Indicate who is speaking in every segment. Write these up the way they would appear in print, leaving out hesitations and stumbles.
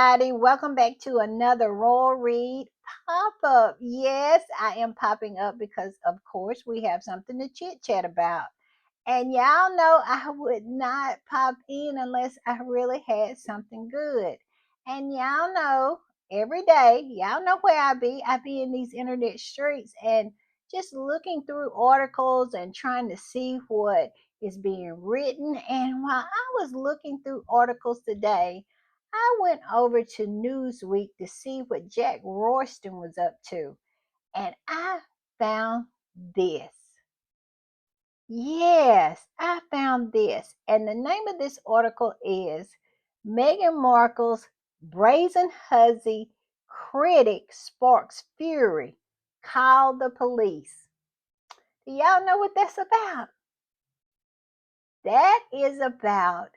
Speaker 1: everybody. Welcome back to another Royal Read pop up. Yes, I am popping up because, of course, we have something to chit chat about. And y'all know I would not pop in unless I really had something good. And y'all know every day, y'all know where I be. I be in these internet streets and just looking through articles and trying to see what is being written. And while I was looking through articles today, I went over to Newsweek to see what Jack Royston was up to. And I found this. Yes, I found this. And the name of this article is Meghan Markle's Brazen Hussy Critic Sparks Fury. Call the police. Do y'all know what that's about? That is about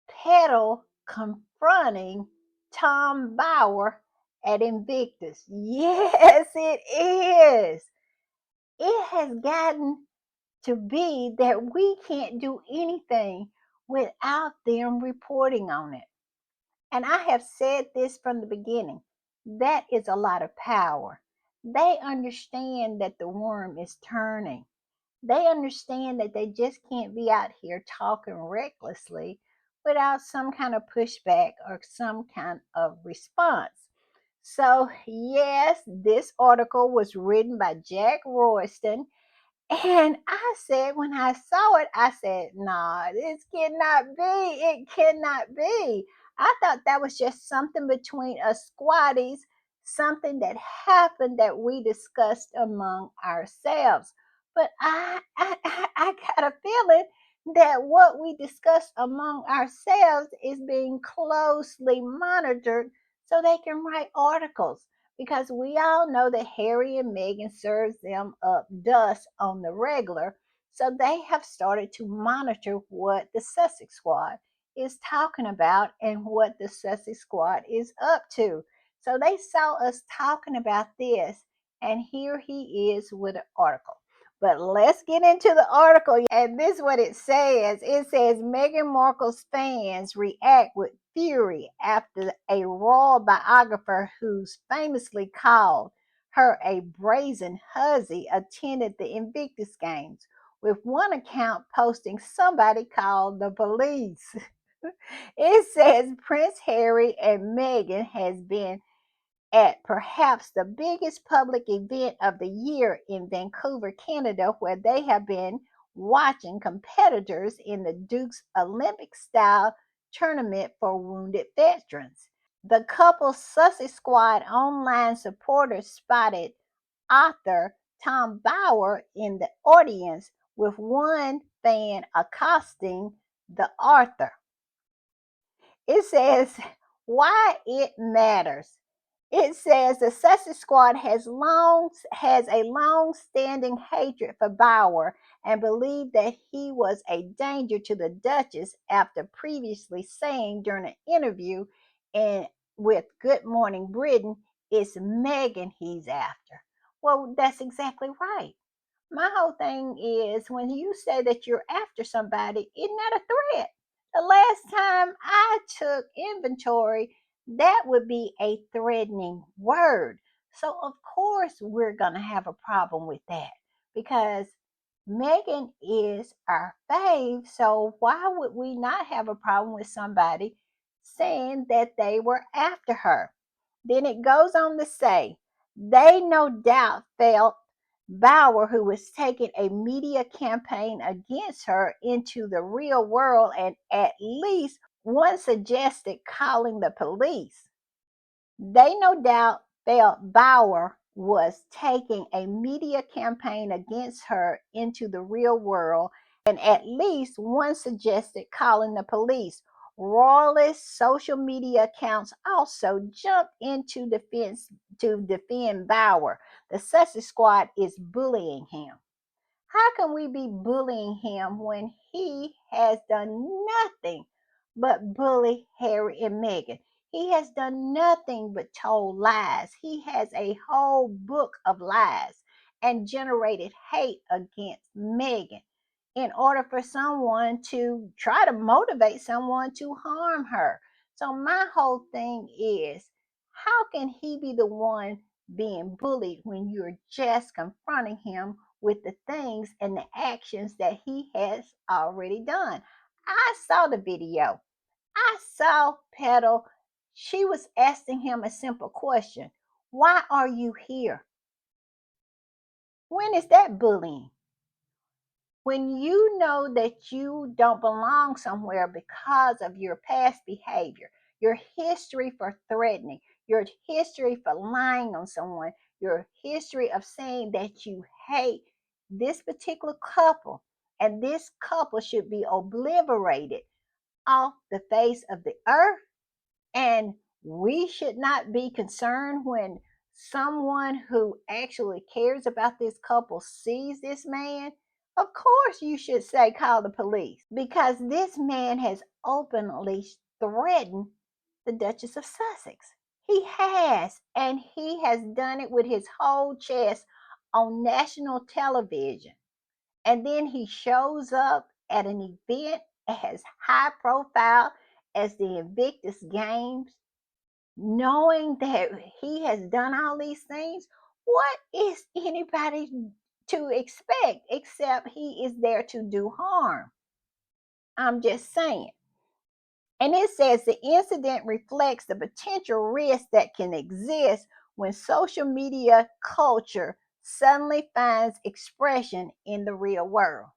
Speaker 1: Petal confronting Tom Bauer at Invictus. Yes, it is. It has gotten to be that we can't do anything without them reporting on it. And I have said this from the beginning. That is a lot of power. They understand that the worm is turning. They understand that they just can't be out here talking recklessly without some kind of pushback or some kind of response. So, yes, this article was written by Jack Royston, and I said, when I saw it, I said, nah, this cannot be. It cannot be. I thought that was just something between us squatties, something that happened that we discussed among ourselves. But I got a feeling that what we discussed among ourselves is being closely monitored so they can write articles, because we all know that Harry and Meghan serves them up dust on the regular. So they have started to monitor what the Sussex Squad is talking about and what the Sussex Squad is up to. So they saw us talking about this, and here he is with an article. But let's get into the article. And this is what it says. It says Meghan Markle's fans react with fury after a royal biographer who's famously called her a brazen hussy attended the Invictus Games, with one account posting somebody called the police. It says Prince Harry and Meghan has been at perhaps the biggest public event of the year in Vancouver, Canada, where they have been watching competitors in the Duke's Olympic style tournament for wounded veterans. The couple's Sussex Squad online supporters spotted author Tom Bauer in the audience, with one fan accosting the author. It says why it matters. It says the Sussex Squad has a long-standing hatred for Bauer and believed that he was a danger to the Duchess after previously saying during an interview in with Good Morning Britain, it's Meghan he's after. Well, that's exactly right. My whole thing is, when you say that you're after somebody, isn't that a threat? The last time I took inventory, that would be a threatening word. So, of course, we're going to have a problem with that, because Megan is our fave. So, why would we not have a problem with somebody saying that they were after her? Then it goes on to say, they no doubt felt Bauer, who was taking a media campaign against her, into the real world, and at least one suggested calling the police. They no doubt felt Bauer was taking a media campaign against her into the real world, and at least one suggested calling the police. Royalist social media accounts also jumped into defense to defend Bauer. The Sussex Squad is bullying him. How can we be bullying him when he has done nothing but bully Harry and Meghan? He has done nothing but told lies. He has a whole book of lies and generated hate against Meghan in order for someone to try to motivate someone to harm her. So my whole thing is, how can he be the one being bullied when you're just confronting him with the things and the actions that he has already done? I saw the video. I saw Petal. She was asking him a simple question. Why are you here? When is that bullying? When you know that you don't belong somewhere because of your past behavior, your history for threatening, your history for lying on someone, your history of saying that you hate this particular couple, and this couple should be obliterated off the face of the earth, and we should not be concerned when someone who actually cares about this couple sees this man. Of course, you should say call the police, because this man has openly threatened the Duchess of Sussex. He has, and he has done it with his whole chest on national television. And then he shows up at an event as high profile as the Invictus Games, knowing that he has done all these things. What is anybody to expect except he is there to do harm? I'm just saying. And it says the incident reflects the potential risk that can exist when social media culture suddenly finds expression in the real world.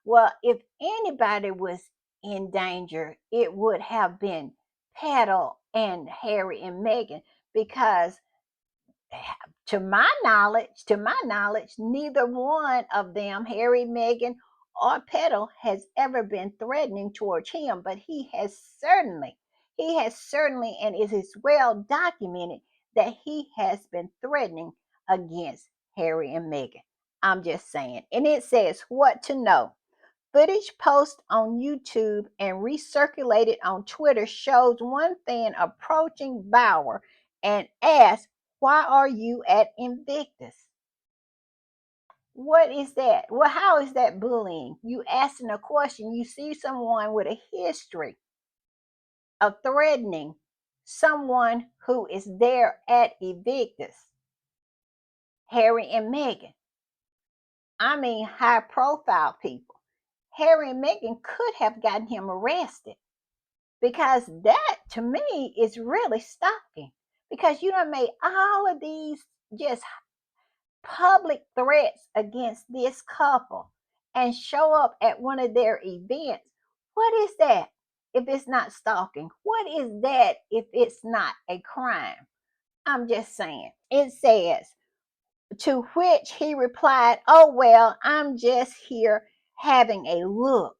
Speaker 1: Well, if anybody was in danger, it would have been Petal and Harry and Meghan, because to my knowledge, neither one of them, Harry, Meghan, or Petal, has ever been threatening towards him. But he has certainly, and it is well documented that he has been threatening against Harry and Meghan. I'm just saying. And it says what to know. Footage posted on YouTube and recirculated on Twitter shows one fan approaching Bauer and asks, "Why are you at Invictus?" What is that? Well, how is that bullying? You asking a question. You see someone with a history of threatening someone who is there at Invictus, Harry and Meghan. I mean, high profile people. Harry and Meghan could have gotten him arrested, because that to me is really stalking, because you done made all of these just public threats against this couple and show up at one of their events. What is that if it's not stalking? What is that if it's not a crime? I'm just saying. It says, to which he replied, "Oh, well, I'm just here having a look."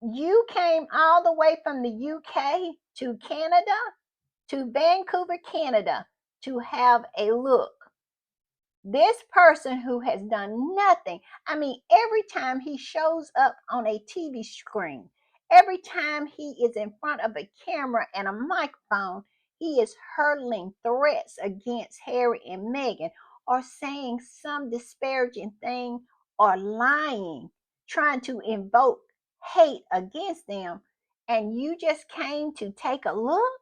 Speaker 1: You came all the way from the UK to Canada, to Vancouver, Canada, to have a look. This person who has done nothing. I mean, every time he shows up on a TV screen, every time he is in front of a camera and a microphone, he is hurling threats against Harry and Meghan, or saying some disparaging thing, or lying, trying to invoke hate against them. And you just came to take a look?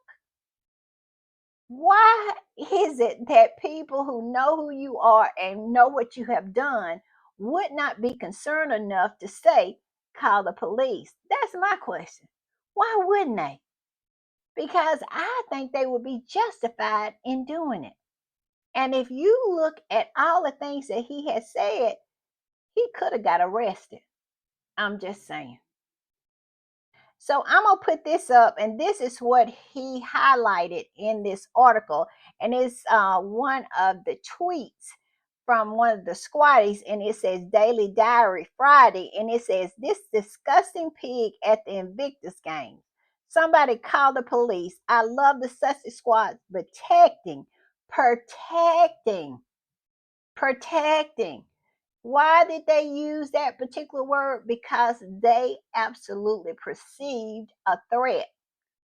Speaker 1: Why is it that people who know who you are and know what you have done would not be concerned enough to say, call the police? That's my question. Why wouldn't they? Because I think they would be justified in doing it. And if you look at all the things that he has said, he could have got arrested. I'm just saying. So I'm gonna put this up, and this is what he highlighted in this article, and it's one of the tweets from one of the squatties, and it says Daily Diary Friday, and it says, "This disgusting pig at the Invictus Games. Somebody call the police. I love the Sussex squad protecting, protecting." Why did they use that particular word? Because they absolutely perceived a threat.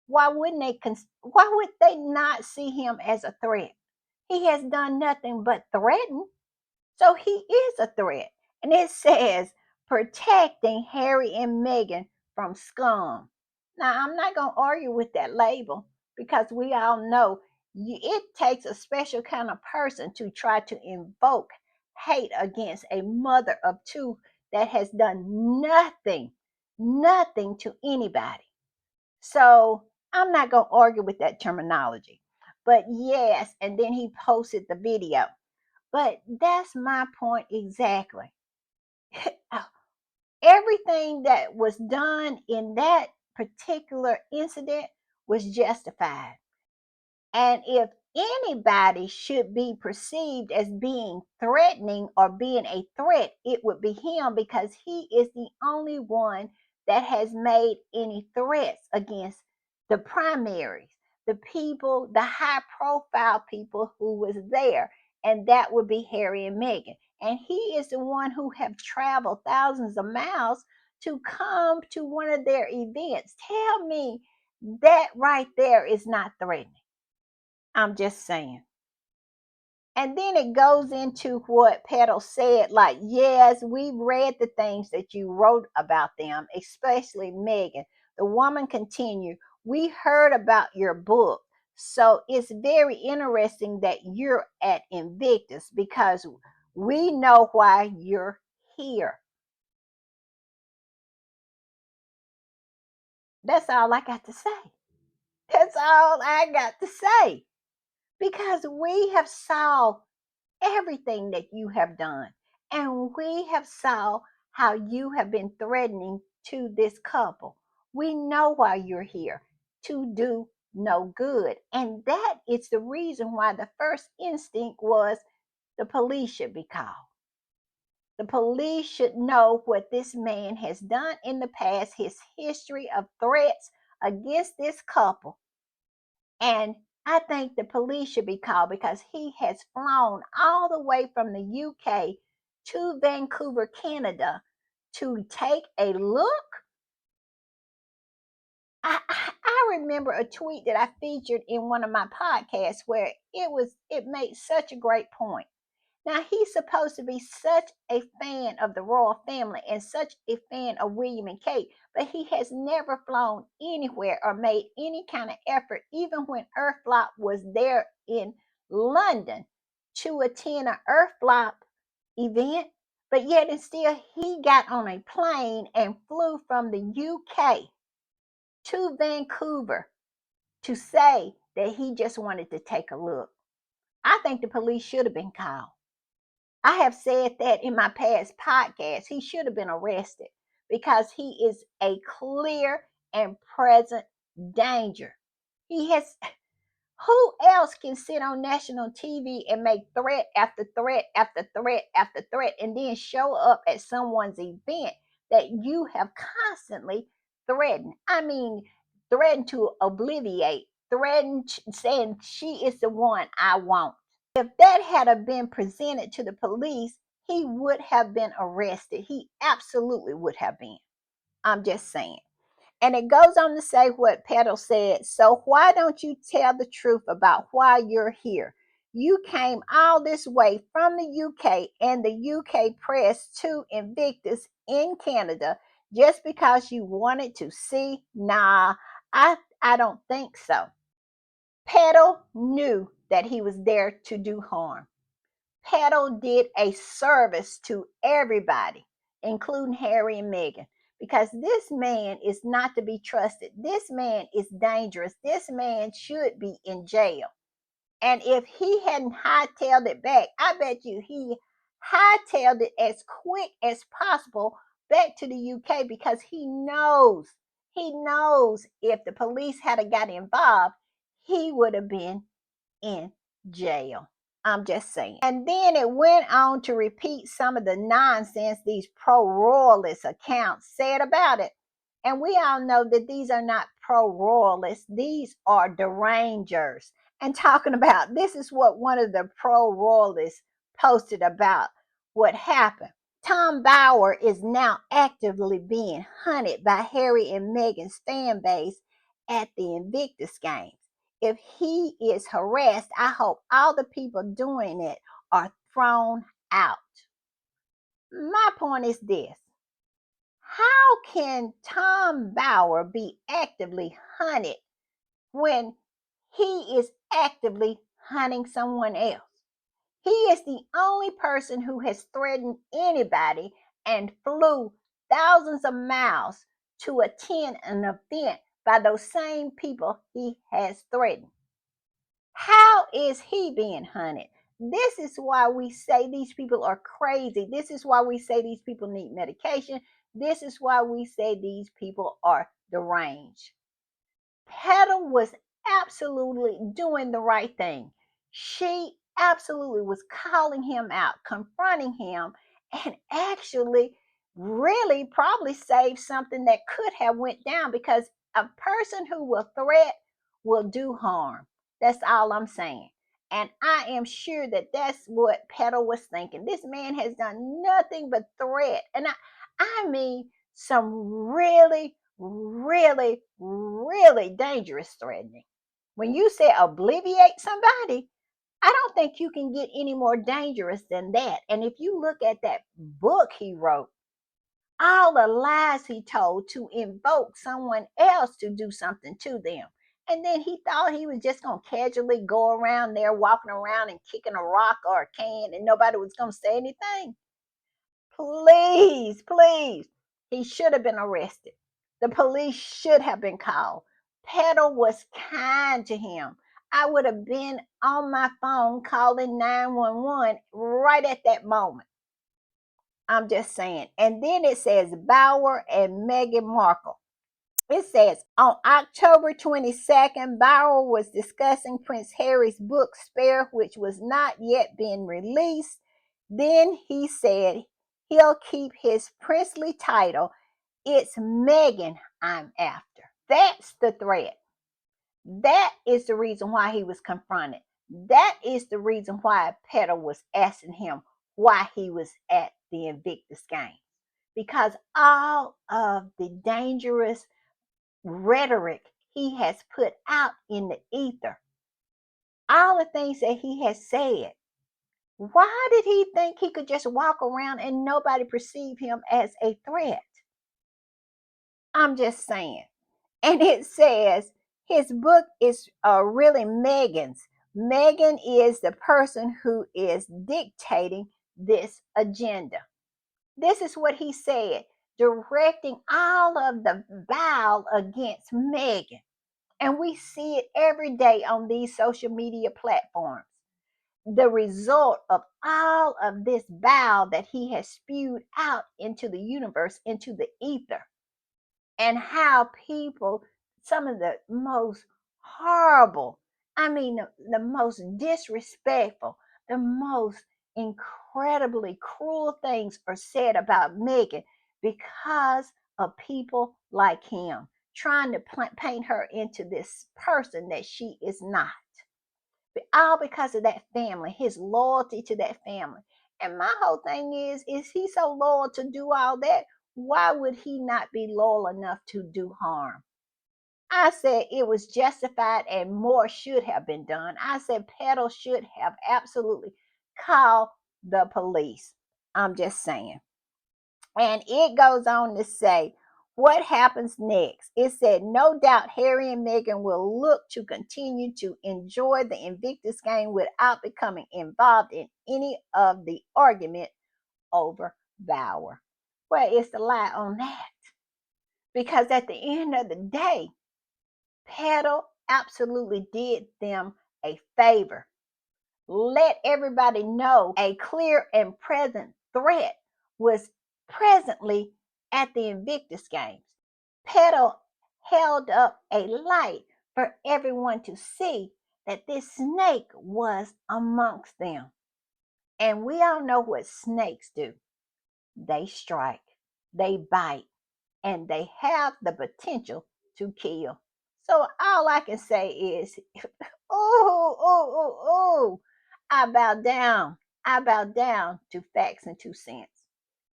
Speaker 1: Why would they not see him as a threat? He has done nothing but threaten. So he is a threat. And it says protecting Harry and Meghan from scum. Now, I'm not going to argue with that label because we all know it takes a special kind of person to try to invoke hate against a mother of two that has done nothing to anybody. So I'm not going to argue with that terminology. But yes, and then he posted the video. But that's my point exactly. Everything that was done in that particular incident was justified. And if anybody should be perceived as being threatening or being a threat, it would be him because he is the only one that has made any threats against the primaries, the people, the high profile people who was there. And that would be Harry and Meghan. And he is the one who have traveled thousands of miles to come to one of their events. Tell me that right there is not threatening. I'm just saying. And then it goes into what Petal said, like, yes, we've read the things that you wrote about them, especially Megan. The woman continued, we heard about your book. So it's very interesting that you're at Invictus because we know why you're here. That's all I got to say. That's all I got to say. Because we have saw everything that you have done. And we have saw how you have been threatening to this couple. We know why you're here, to do no good. And that is the reason why the first instinct was the police should be called. The police should know what this man has done in the past, his history of threats against this couple. And I think the police should be called because he has flown all the way from the UK to Vancouver, Canada to take a look. I remember a tweet that I featured in one of my podcasts where it made such a great point. Now, he's supposed to be such a fan of the royal family and such a fan of William and Kate, but he has never flown anywhere or made any kind of effort, even when Earthflop was there in London to attend an Earthflop event. But yet and still, he got on a plane and flew from the UK to Vancouver to say that he just wanted to take a look. I think the police should have been called. I have said that in my past podcast. He should have been arrested because he is a clear and present danger. He has, who else can sit on national TV and make threat after threat after threat after threat and then show up at someone's event that you have constantly threatened? I mean, threatened to obliviate, threatened saying she is the one I want. If that had been presented to the police, he would have been arrested. He absolutely would have been. I'm just saying. And it goes on to say what Petal said. So why don't you tell the truth about why you're here? You came all this way from the UK and the UK press to Invictus in Canada just because you wanted to see? Nah, I don't think so. Petal knew that he was there to do harm. Petal did a service to everybody, including Harry and Meghan, because this man is not to be trusted. This man is dangerous. This man should be in jail. And if he hadn't hightailed it back, I bet you he hightailed it as quick as possible back to the UK because he knows if the police had got involved, he would have been in jail. I'm just saying. And then it went on to repeat some of the nonsense these pro royalist accounts said about it. And we all know that these are not pro royalists, these are derangers. And talking about this is what one of the pro royalists posted about what happened. Tom Bauer is now actively being hunted by Harry and Meghan's fan base at the Invictus Games. If he is harassed, I hope all the people doing it are thrown out. My point is this: How can Tom Bauer be actively hunted when he is actively hunting someone else? He is the only person who has threatened anybody and flew thousands of miles to attend an event by those same people he has threatened. How is he being hunted? This is why we say these people are crazy. This is why we say these people need medication. This is why we say these people are deranged. Petal was absolutely doing the right thing. She absolutely was calling him out, confronting him, and actually really probably saved something that could have went down, because a person who will threat will do harm. That's all I'm saying. And I am sure that that's what Petal was thinking. This man has done nothing but threat. And I mean, some really, really, really dangerous threatening. When you say obliviate somebody, I don't think you can get any more dangerous than that. And if you look at that book he wrote, all the lies he told to invoke someone else to do something to them. And then he thought he was just going to casually go around there walking around and kicking a rock or a can and nobody was going to say anything. Please, please. He should have been arrested. The police should have been called. Petal was kind to him. I would have been on my phone calling 911 right at that moment. I'm just saying. And then it says Bauer and Meghan Markle. It says on October 22nd, Bauer was discussing Prince Harry's book Spare, which was not yet been released. Then he said he'll keep his princely title. It's Meghan I'm after. That's the threat. That is the reason why he was confronted. That is the reason why Petal was asking him why he was at the Invictus Games. Because all of the dangerous rhetoric he has put out in the ether, all the things that he has said, why did he think he could just walk around and nobody perceive him as a threat? I'm just saying. And it says his book is really Meghan's. Meghan is the person who is dictating this agenda. This is what he said, directing all of the bile against Meghan. And we see it every day on these social media platforms. The result of all of this bile that he has spewed out into the universe, into the ether, and how people, some of the most horrible, I mean, the most disrespectful, the most incredibly cruel things are said about Meghan because of people like him trying to paint her into this person that she is not. All because of that family, his loyalty to that family. And my whole thing is he so loyal to do all that? Why would he not be loyal enough to do harm? I said it was justified and more should have been done. I said Petal should have absolutely called the police. I'm just saying. And it goes on to say, what happens next? It said, no doubt Harry and Meghan will look to continue to enjoy the Invictus game without becoming involved in any of the argument over Bauer. Well, it's a lie on that. Because at the end of the day, Petal absolutely did them a favor. Let everybody know a clear and present threat was presently at the Invictus Games. Petal held up a light for everyone to see that this snake was amongst them. And we all know what snakes do. They strike, they bite, and they have the potential to kill. So all I can say is, oh, oh, oh, oh, I bow down. I bow down to facts and 2 cents.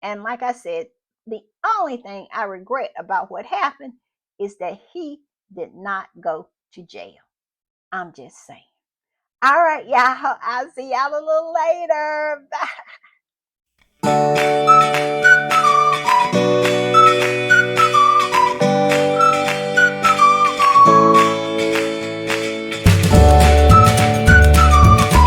Speaker 1: And like I said, the only thing I regret about what happened is that he did not go to jail. I'm just saying. All right, y'all. I'll see y'all a little later. Bye.